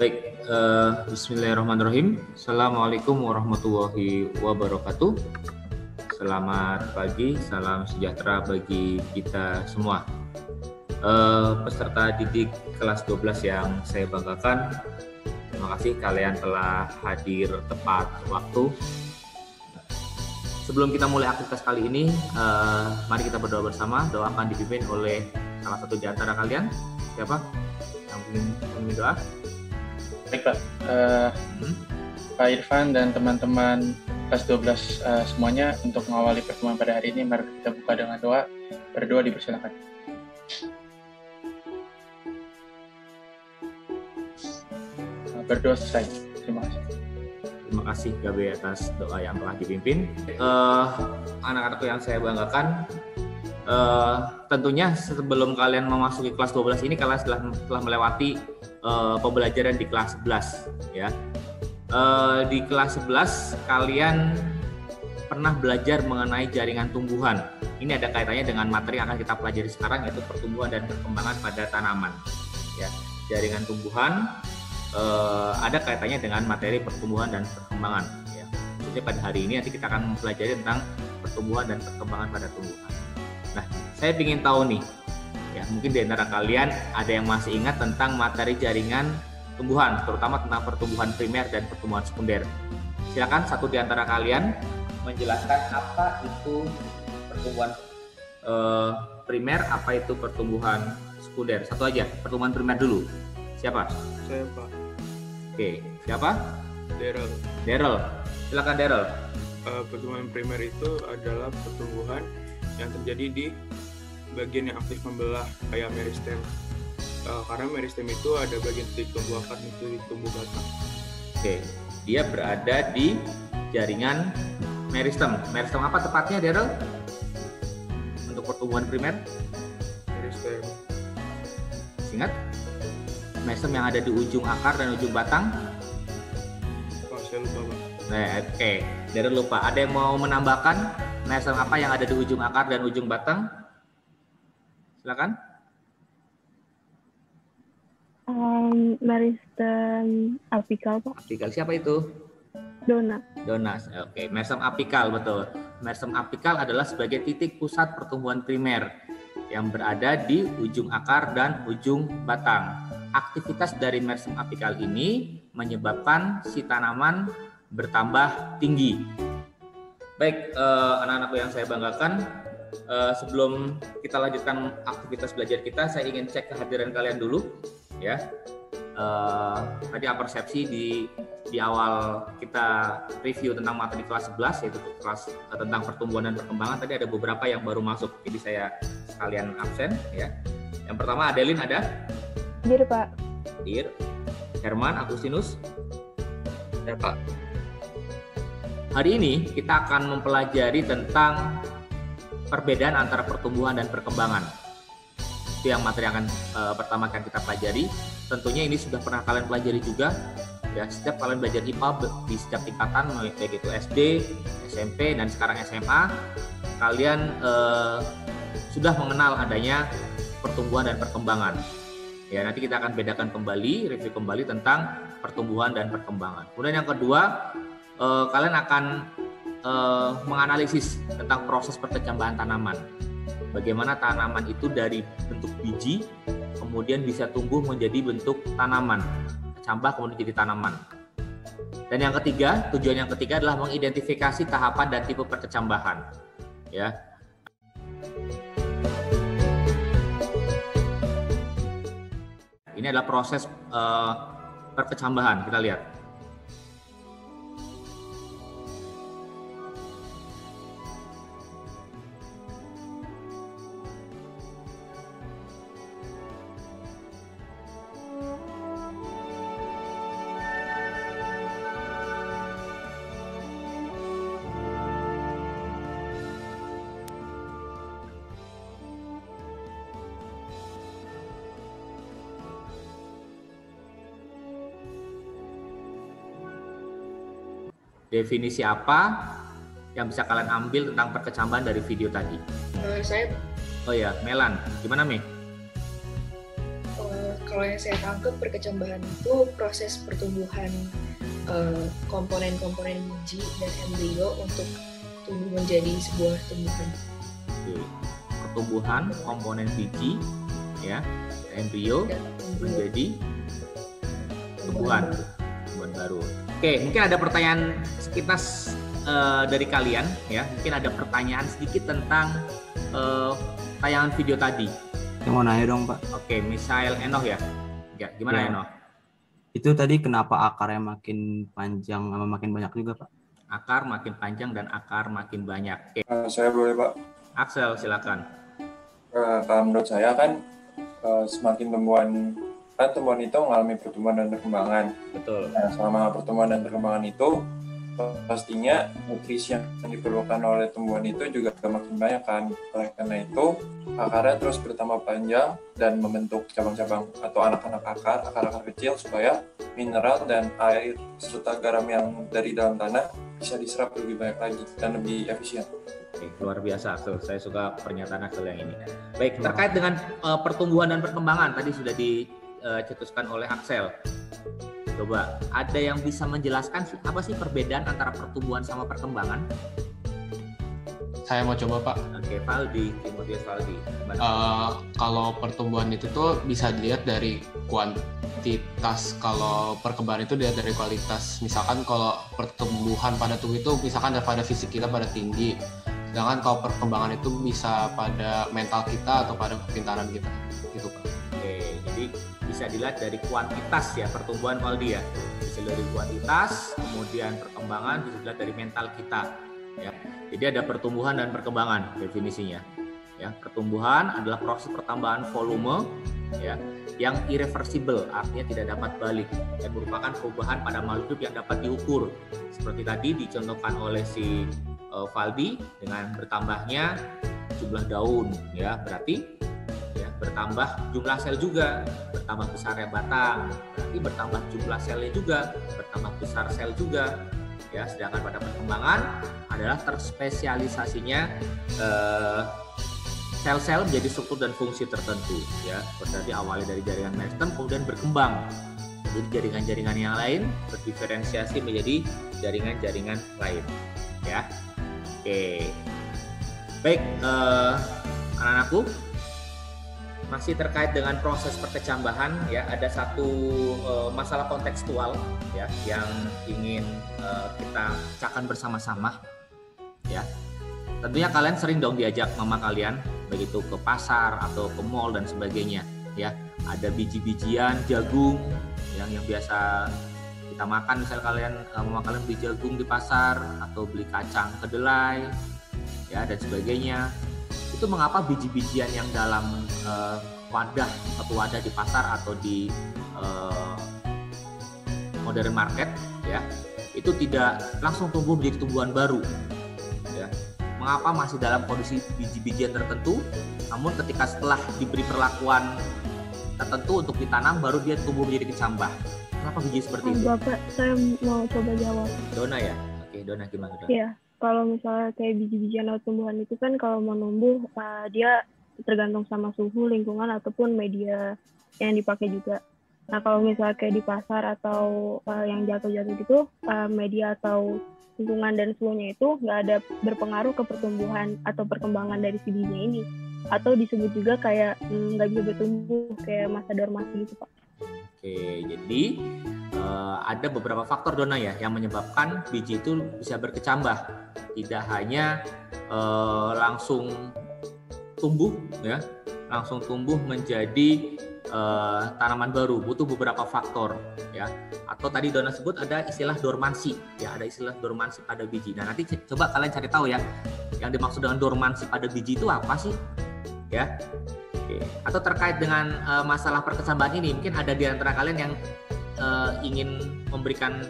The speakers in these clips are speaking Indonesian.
Baik, bismillahirrahmanirrahim. Assalamualaikum warahmatullahi wabarakatuh. Selamat pagi, salam sejahtera bagi kita semua. Peserta didik kelas 12 yang saya banggakan, terima kasih kalian telah hadir tepat waktu. Sebelum kita mulai aktivitas kali ini, mari kita berdoa bersama. Doa akan dipimpin oleh salah satu di antara kalian. Siapa yang ingin doa? Baik Pak, Pak Irfan dan teman-teman kelas 12 semuanya, untuk mengawali pertemuan pada hari ini, mari kita buka dengan doa. Berdoa dipersilakan. Berdoa selesai. Terima kasih. Terima kasih Gabe atas doa yang telah dipimpin. Anak-anakku yang saya banggakan, tentunya sebelum kalian memasuki kelas 12 ini, kalian telah melewati pembelajaran di kelas 11 ya. Di kelas 11 kalian pernah belajar mengenai jaringan tumbuhan. Ini ada kaitannya dengan materi yang akan kita pelajari sekarang, yaitu pertumbuhan dan perkembangan pada tanaman ya. Jaringan tumbuhan ada kaitannya dengan materi pertumbuhan dan perkembangan ya. Jadi pada hari ini nanti kita akan mempelajari tentang pertumbuhan dan perkembangan pada tumbuhan. Nah, saya ingin tahu nih ya, mungkin di antara kalian ada yang masih ingat tentang materi jaringan tumbuhan, terutama tentang pertumbuhan primer dan pertumbuhan sekunder. Silakan satu di antara kalian menjelaskan apa itu pertumbuhan primer, apa itu pertumbuhan sekunder. Satu aja, pertumbuhan primer dulu. Siapa? Saya Pak. Oke, siapa? Daryl. Silakan Daryl. Pertumbuhan primer itu adalah pertumbuhan yang terjadi di bagian yang aktif membelah, kayak meristem. Karena meristem itu ada bagian titik tumbuh akar, titik tumbuh batang. Oke, dia berada di jaringan meristem. Meristem apa tepatnya, Daryl? Untuk pertumbuhan primer? Meristem. Ingat? Meristem yang ada di ujung akar dan ujung batang? Pak, saya lupa Pak. Nah, oke, Daryl lupa. Ada yang mau menambahkan meristem apa yang ada di ujung akar dan ujung batang? Silakan. Meristem apikal, Pak. Apikal siapa itu? Donas. Oke, meristem apikal, betul. Meristem apikal adalah sebagai titik pusat pertumbuhan primer yang berada di ujung akar dan ujung batang. Aktivitas dari meristem apikal ini menyebabkan si tanaman bertambah tinggi. Baik, anak-anakku yang saya banggakan, sebelum kita lanjutkan aktivitas belajar kita, saya ingin cek kehadiran kalian dulu ya. Tadi persepsi di awal kita review tentang materi kelas 11, yaitu kelas tentang pertumbuhan dan perkembangan. Tadi ada beberapa yang baru masuk, jadi saya sekalian absen ya. Yang pertama, Adeline ada? Dir, Pak. Dir. Herman, Agustinus? Ya Pak. Hari ini kita akan mempelajari tentang perbedaan antara pertumbuhan dan perkembangan. Itu yang materi yang pertama akan kita pelajari. Tentunya ini sudah pernah kalian pelajari juga. Ya, setiap kalian belajar IPA di setiap tingkatan, baik itu SD, SMP, dan sekarang SMA, kalian sudah mengenal adanya pertumbuhan dan perkembangan. Ya, nanti kita akan bedakan kembali, review kembali tentang pertumbuhan dan perkembangan. Kemudian yang kedua, kalian akan menganalisis tentang proses perkecambahan tanaman. Bagaimana tanaman itu dari bentuk biji kemudian bisa tumbuh menjadi bentuk tanaman, kecambah kemudian jadi tanaman. Dan yang ketiga, tujuan yang ketiga adalah mengidentifikasi tahapan dan tipe perkecambahan. Ya. Ini adalah proses perkecambahan, kita lihat. Definisi apa yang bisa kalian ambil tentang perkecambahan dari video tadi? Saya Oh ya, Melan, gimana Mi? kalau kalau yang saya tangkap perkecambahan itu proses pertumbuhan komponen-komponen biji dan embrio untuk tumbuh menjadi sebuah tumbuhan. Oke. Pertumbuhan komponen biji, ya, embrio menjadi tumbuhan baru. Oke, mungkin ada pertanyaan sekilas dari kalian, ya. Mungkin ada pertanyaan sedikit tentang tayangan video tadi. Yang mau nanya dong, Pak. Oke, Misael Enoh ya. Gimana Ya. Enoh? Itu tadi kenapa akarnya makin panjang sama makin banyak juga, Pak? Akar makin panjang dan akar makin banyak. Oke. Saya boleh, Pak. Axel, silakan. Kalau menurut saya kan semakin tumbuhan itu mengalami pertumbuhan dan perkembangan. Betul. Nah, selama pertumbuhan dan perkembangan itu pastinya nutrisi yang diperlukan oleh tumbuhan itu juga makin banyak kan. Oleh karena itu akarnya terus bertambah panjang dan membentuk cabang-cabang atau anak-anak akar kecil supaya mineral dan air serta garam yang dari dalam tanah bisa diserap lebih banyak lagi dan lebih efisien. Oke, luar biasa Axel. Saya suka pernyataan Axel yang ini. Baik, terkait dengan pertumbuhan dan perkembangan tadi sudah dicetuskan oleh Axel. Coba, ada yang bisa menjelaskan apa sih perbedaan antara pertumbuhan sama perkembangan? Saya mau coba, Pak. Oke, Valdi, Timotius Valdi. Kalau pertumbuhan itu tuh bisa dilihat dari kuantitas, kalau perkembangan itu dilihat dari kualitas. Misalkan kalau pertumbuhan pada tubuh itu misalkan daripada fisik kita pada tinggi, sedangkan kalau perkembangan itu bisa pada mental kita atau pada kepintaran kita, gitu, Pak. Oke, jadi bisa dilihat dari kuantitas ya, pertumbuhan Valdi ya. Bisa dilihat dari kuantitas, kemudian perkembangan bisa dilihat dari mental kita. Ya, jadi ada pertumbuhan dan perkembangan definisinya. Ya, pertumbuhan adalah proses pertambahan volume ya yang irreversible, artinya tidak dapat balik dan merupakan perubahan pada makhluk hidup yang dapat diukur. Seperti tadi dicontohkan oleh si Valdi dengan bertambahnya jumlah daun ya, berarti ya bertambah jumlah sel juga, bertambah besarnya batang, berarti bertambah jumlah selnya juga, bertambah besar sel juga. Ya, sedangkan pada perkembangan adalah terspesialisasinya sel-sel menjadi struktur dan fungsi tertentu ya, berarti awalnya dari jaringan meristem kemudian berkembang jadi jaringan-jaringan yang lain berdiferensiasi menjadi jaringan-jaringan lain ya. Oke, baik, anak-anakku, masih terkait dengan proses perkecambahan ya, ada satu masalah kontekstual ya yang ingin kita pecahkan bersama-sama ya. Tentunya kalian sering dong diajak mama kalian begitu ke pasar atau ke mall dan sebagainya ya. Ada biji-bijian jagung yang biasa kita makan, misal kalian mama kalian beli jagung di pasar atau beli kacang kedelai ya dan sebagainya. Itu mengapa biji-bijian yang dalam satu wadah di pasar atau di modern market ya itu tidak langsung tumbuh menjadi tumbuhan baru ya. Mengapa masih dalam kondisi biji-bijian tertentu, namun ketika setelah diberi perlakuan tertentu untuk ditanam baru dia tumbuh menjadi kecambah? Kenapa biji seperti itu? Bapak, saya mau coba jawab. Dona ya? Oke, Dona gimana Dona? Iya, kalau misalnya kayak biji-bijian atau tumbuhan itu kan kalau mau numbuh dia tergantung sama suhu, lingkungan, ataupun media yang dipakai juga. Nah, kalau misalnya kayak di pasar atau yang jatuh-jatuh gitu, media atau lingkungan dan suhunya itu nggak ada berpengaruh ke pertumbuhan atau perkembangan dari si bijinya ini. Atau disebut juga kayak nggak bisa bertumbuh, kayak masa dormasi gitu, Pak. Oke, jadi ada beberapa faktor Dona ya yang menyebabkan biji itu bisa berkecambah. Tidak hanya langsung tumbuh ya, langsung tumbuh menjadi tanaman baru, butuh beberapa faktor ya. Atau tadi Dona sebut ada istilah dormansi ya, ada istilah dormansi pada biji. Nah, nanti coba kalian cari tahu ya, yang dimaksud dengan dormansi pada biji itu apa sih ya. Oke. Atau terkait dengan masalah perkecambahan ini, mungkin ada di antara kalian yang ingin memberikan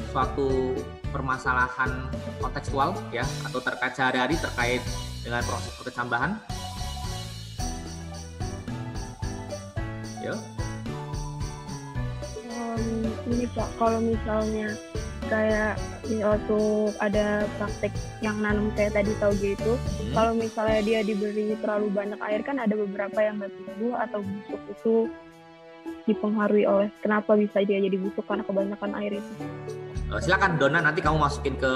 suatu permasalahan kontekstual ya, atau terkait sehari-hari terkait dengan proses perkecambahan. Ya. Ini Pak, kalau misalnya kayak waktu ada praktek yang nanam kayak tadi tauge itu, kalau misalnya dia diberi terlalu banyak air kan ada beberapa yang nggak tumbuh atau busuk itu dipengaruhi oleh kenapa bisa dia jadi busuk karena kebanyakan air itu. Silakan Dona, nanti kamu masukin ke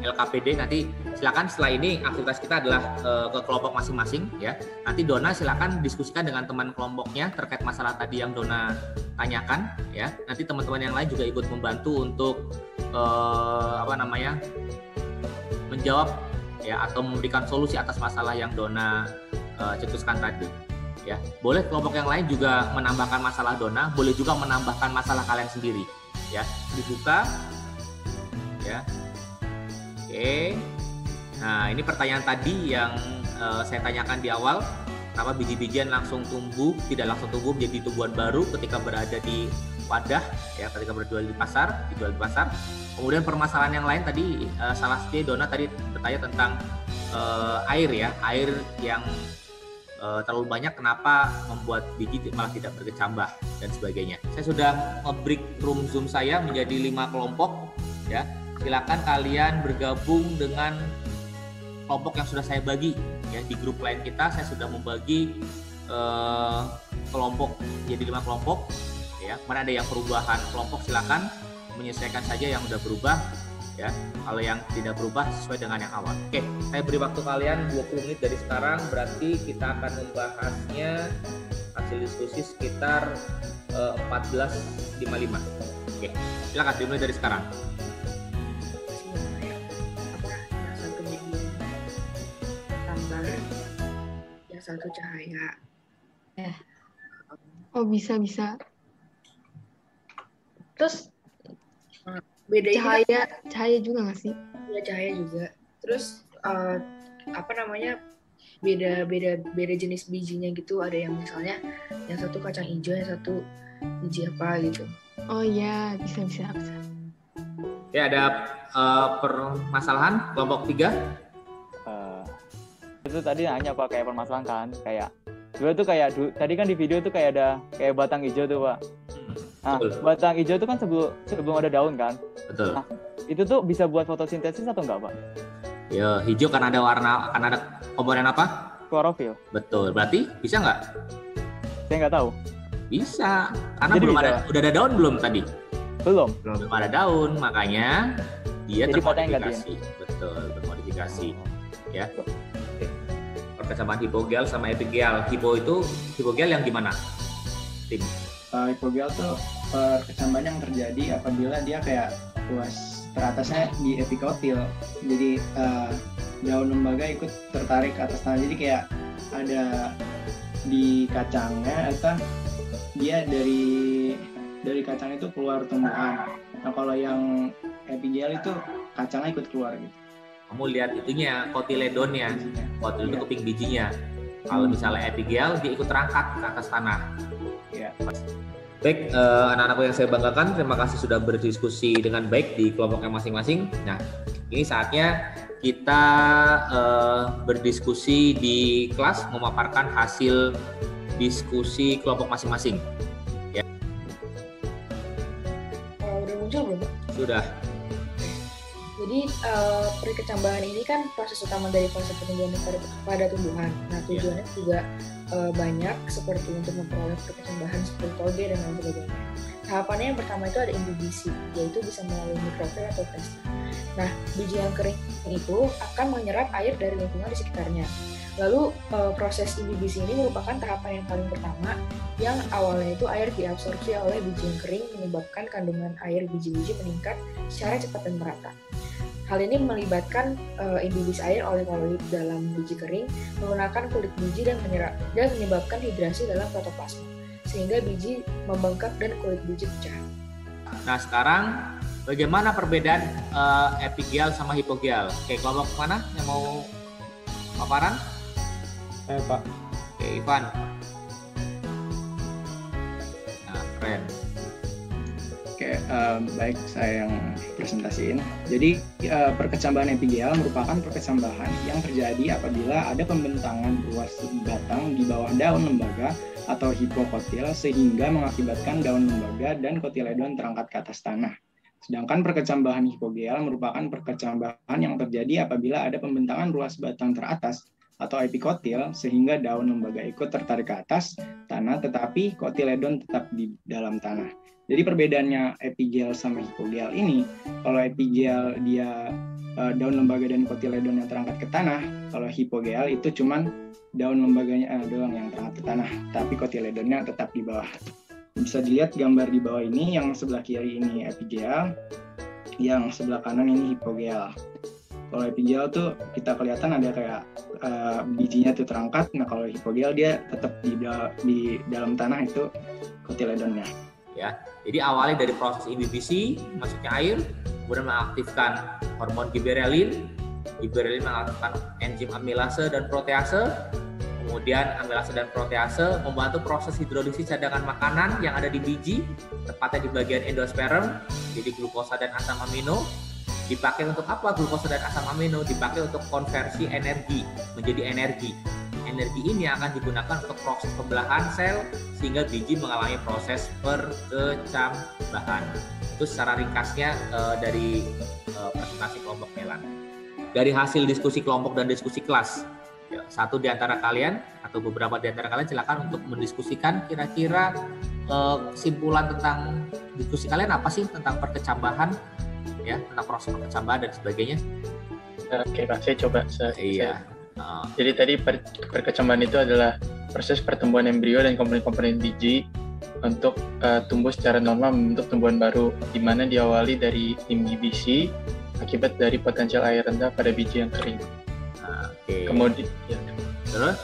LKPD, nanti silakan setelah ini aktivitas kita adalah ke kelompok masing-masing ya. Nanti Dona silakan diskusikan dengan teman kelompoknya terkait masalah tadi yang Dona tanyakan ya. Nanti teman-teman yang lain juga ikut membantu untuk menjawab ya atau memberikan solusi atas masalah yang Dona cetuskan tadi ya. Boleh kelompok yang lain juga menambahkan masalah Dona, boleh juga menambahkan masalah kalian sendiri. Ya, dibuka ya. Oke. Nah, ini pertanyaan tadi yang saya tanyakan di awal, kenapa biji-bijian langsung tumbuh, tidak langsung tumbuh menjadi tumbuhan baru ketika berada di wadah ya, ketika dijual di pasar. Kemudian permasalahan yang lain tadi salah satu Dona tadi bertanya tentang air ya, air yang terlalu banyak kenapa membuat biji malah tidak berkecambah dan sebagainya. Saya sudah nge-break room Zoom saya menjadi 5 kelompok ya. Silakan kalian bergabung dengan kelompok yang sudah saya bagi ya. Di grup lain kita saya sudah membagi kelompok jadi 5 kelompok ya. Mana ada yang perubahan kelompok silakan menyesuaikan saja yang sudah berubah ya. Kalau yang tidak berubah sesuai dengan yang awal. Oke, saya beri waktu kalian 20 menit dari sekarang, berarti kita akan membahasnya hasil diskusi sekitar 14.55. Oke, silakan dimulai dari sekarang. Yang satu cahaya. Oh bisa. Terus Beda cahaya juga nggak sih? Ya cahaya juga. Terus beda jenis bijinya gitu. Ada yang misalnya yang satu kacang hijau, yang satu biji apa gitu. Oh iya, bisa. Ya, ada permasalahan kelompok 3. Itu tadi hanya Pak kayak permasalahan kan, kayak dulu tuh kayak tadi kan di video tuh kayak ada kayak batang hijau tuh Pak. Nah, batang hijau itu kan sebelum ada daun kan. Betul. Nah, itu tuh bisa buat fotosintesis atau enggak Pak? Ya, hijau kan ada warna, kan ada komponen apa? Klorofil. Betul. Berarti bisa nggak? Saya nggak tahu. Bisa. Karena Jadi belum bisa. Udah ada daun belum tadi? Belum ada daun, makanya dia jadi termodifikasi. Betul, bermodifikasi. Ya. Oke. Perkesamaan hipogel sama epigel. Hipogel yang gimana? Tim. Hipogel tuh perkecambahan yang terjadi apabila dia kayak ruas teratasnya di epikotil, jadi daun lembaga ikut tertarik ke atas tanah, jadi kayak ada di kacangnya atau dia dari kacang itu keluar tumbuhan. Nah kalau yang epigel itu kacangnya ikut keluar gitu. Kamu lihat itunya, kotiledonnya, kotil itu keping bijinya. Kalau misalnya epigel dia ikut terangkat ke atas tanah. Iya. Baik, anak-anakku yang saya banggakan, terima kasih sudah berdiskusi dengan baik di kelompoknya masing-masing. Nah, ini saatnya kita berdiskusi di kelas, memaparkan hasil diskusi kelompok masing-masing. Ya. Udah muncul belum? Sudah. Jadi perkecambahan ini kan proses utama dari fase pertumbuhan pada tumbuhan. Nah tujuannya juga banyak, seperti untuk memperoleh perkecambahan seperti toge dan lain sebagainya. Tahapannya yang pertama itu ada imbibisi, yaitu bisa melalui mikrofil atau pesta. Nah biji yang kering itu akan menyerap air dari lingkungan di sekitarnya. Lalu proses imbibisi ini merupakan tahapan yang paling pertama, yang awalnya itu air diabsorpsi oleh biji yang kering, menyebabkan kandungan air biji-biji meningkat secara cepat dan merata. Hal ini melibatkan imbibisi air oleh koloid dalam biji kering, menggunakan kulit biji dan menyebabkan hidrasi dalam protoplasma, sehingga biji membengkak dan kulit biji pecah. Nah sekarang bagaimana perbedaan epigel sama hipogel? Oke, kelompok mana yang mau paparan? Saya Pak. Oke, Ivan. Nah, keren. Oke, baik, saya yang presentasiin. Jadi perkecambahan epigel merupakan perkecambahan yang terjadi apabila ada pembentangan ruas batang di bawah daun lembaga atau hipokotil sehingga mengakibatkan daun lembaga dan kotiledon terangkat ke atas tanah. Sedangkan perkecambahan hipogel merupakan perkecambahan yang terjadi apabila ada pembentangan ruas batang teratas atau epikotil, sehingga daun lembaga ikut tertarik ke atas tanah, tetapi kotiledon tetap di dalam tanah. Jadi perbedaannya epigel sama hipogel ini, kalau epigel dia daun lembaga dan kotiledon yang terangkat ke tanah, kalau hipogel itu cuman daun lembaganya doang yang terangkat ke tanah, tapi kotiledonnya tetap di bawah. Bisa dilihat gambar di bawah ini, yang sebelah kiri ini epigel, yang sebelah kanan ini hipogel. Kalau epigel tuh kita kelihatan ada kayak bijinya tuh terangkat. Nah kalau hipogel dia tetap di dalam tanah, itu kotiledonnya. Ya, jadi awalnya dari proses inhibisi masuknya air, kemudian mengaktifkan hormon giberelin. Giberelin mengaktifkan enzim amilase dan protease. Kemudian amilase dan protease membantu proses hidrolisis cadangan makanan yang ada di biji, tepatnya di bagian endosperm, jadi glukosa dan asam amino. Dipakai untuk apa glukosa dan asam amino? Dipakai untuk konversi energi menjadi energi. Energi ini akan digunakan untuk proses pembelahan sel sehingga biji mengalami proses perkecambahan. Itu secara ringkasnya dari presentasi kelompok Melan. Dari hasil diskusi kelompok dan diskusi kelas, satu di antara kalian atau beberapa di antara kalian silakan untuk mendiskusikan kira-kira kesimpulan tentang diskusi kalian apa sih tentang perkecambahan, ya, tentang proses perkecambahan dan sebagainya. Oke Pak, saya coba. Jadi tadi perkecambahan itu adalah proses pertumbuhan embrio dan komponen-komponen biji untuk tumbuh secara normal membentuk tumbuhan baru, di mana diawali dari inhibisi akibat dari potensial air rendah pada biji yang kering. Kemudian terus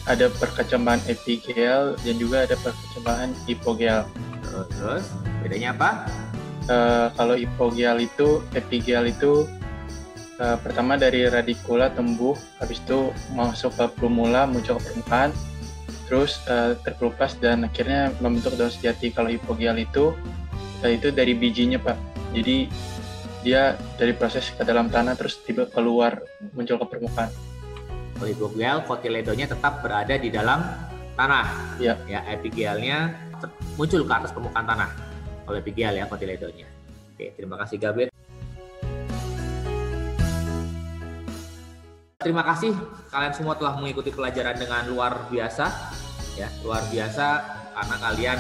ada perkecambahan epigel dan juga ada perkecambahan hipogel. Terus bedanya apa? Kalau epigel itu pertama dari radikula tumbuh, habis itu masuk ke plumula, muncul ke permukaan, terus terkelupas dan akhirnya membentuk daun sejati. Kalau hipogel itu dari bijinya Pak, jadi dia dari proses ke dalam tanah terus tiba keluar muncul ke permukaan. Kalau hipogel, kotiledonnya tetap berada di dalam tanah. Ya, epigelnya muncul ke atas permukaan tanah. Kalau epigel ya, kotiledonnya. Oke, terima kasih Gabir. Terima kasih kalian semua telah mengikuti pelajaran dengan luar biasa. Ya, luar biasa karena kalian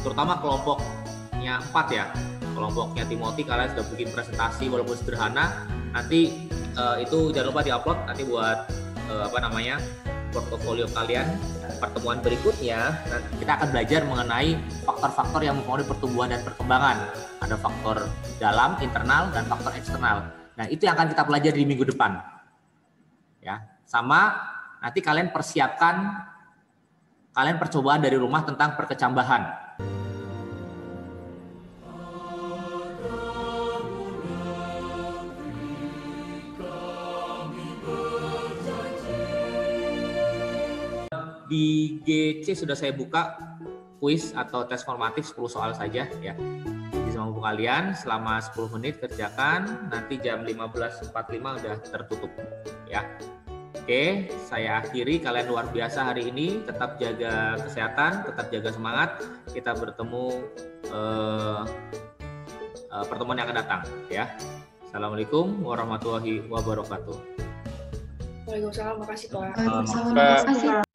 terutama kelompoknya 4 ya. Kelompoknya Timothy kalian sudah bikin presentasi walaupun sederhana. Nanti itu jangan lupa diupload nanti buat portofolio kalian. Pertemuan berikutnya kita akan belajar mengenai faktor-faktor yang mempengaruhi pertumbuhan dan perkembangan. Ada faktor dalam, internal, dan faktor eksternal. Nah, itu yang akan kita pelajari di minggu depan. Ya, sama nanti kalian percobaan dari rumah tentang perkecambahan. Di GC sudah saya buka kuis atau tes formatif 10 soal saja ya. Jadi mampu kalian selama 10 menit kerjakan, nanti jam 15.45 udah tertutup ya. Oke, saya akhiri. Kalian luar biasa hari ini, tetap jaga kesehatan, tetap jaga semangat. Kita bertemu pertemuan yang akan datang ya. Assalamualaikum warahmatullahi wabarakatuh. Waalaikumsalam, makasih Pak. Waalaikumsalam, makasih.